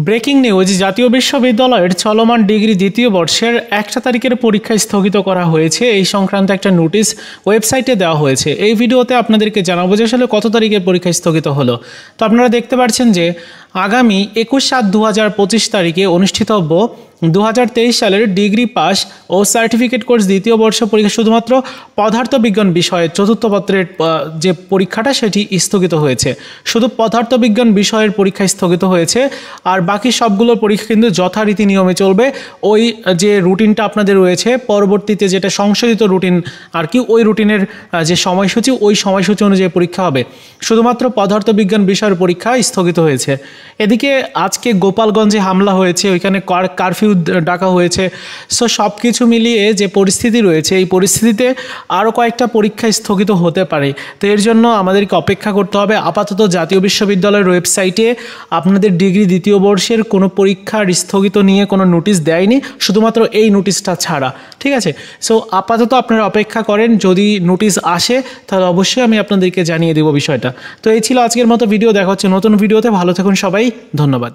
Breaking news, জাতীয় বিশ্ববিদ্যালয়ের চলমান ডিগ্রি দ্বিতীয় বর্ষের 1 তারিখের পরীক্ষা স্থগিত করা হয়েছে। এই সংক্রান্ত একটা নোটিশ ওয়েবসাইটে দেওয়া হয়েছে। এই ভিডিওতে আপনাদেরকে জানাবো যে আসলে কত তারিখে পরীক্ষা স্থগিত হলো। তো আপনারা দেখতে পাচ্ছেন যে আগামী 21/7/2025 তারিখে অনুষ্ঠিতব্য 2023 সালের ডিগ্রি পাস ও সার্টিফিকেট কোর্স দ্বিতীয় বর্ষ পরীক্ষা শুধুমাত্র পদার্থবিজ্ঞান বিষয়ের চতুর্থ পত্রের যে পরীক্ষাটা সেটি স্থগিত হয়েছে। শুধু পদার্থবিজ্ঞান বিষয়ের পরীক্ষা স্থগিত হয়েছে, আর বাকি সবগুলো পরীক্ষা কিন্তু যথারীতি নিয়মে চলবে। ওই যে রুটিনটা আপনাদের রয়েছে, পরবর্তীতে যেটা সংশোধিত রুটিন আর কি, ওই রুটিনের যে সময়সূচি, ওই সময়সূচি অনুযায়ী পরীক্ষা হবে। শুধুমাত্র পদার্থবিজ্ঞান বিষয়ের পরীক্ষা স্থগিত হয়েছে। এদিকে আজকে গোপালগঞ্জে হামলা হয়েছে, ওইখানে কারফিউ ডাকা হয়েছে। সো সব কিছু মিলিয়ে যে পরিস্থিতি রয়েছে, এই পরিস্থিতিতে আরও কয়েকটা পরীক্ষা স্থগিত হতে পারে। তো এর জন্য আমাদেরকে অপেক্ষা করতে হবে। আপাতত জাতীয় বিশ্ববিদ্যালয়ের ওয়েবসাইটে আপনাদের ডিগ্রি দ্বিতীয় বর্ষের কোনো পরীক্ষার স্থগিত নিয়ে কোনো নোটিশ দেয়নি, শুধুমাত্র এই নোটিশটা ছাড়া। ঠিক আছে, সো আপাতত আপনারা অপেক্ষা করেন, যদি নোটিশ আসে তাহলে অবশ্যই আমি আপনাদেরকে জানিয়ে দেবো বিষয়টা। তো এই ছিল আজকের মতো ভিডিও। দেখা হচ্ছে নতুন ভিডিওতে। ভালো থাকুন সবাই, ধন্যবাদ।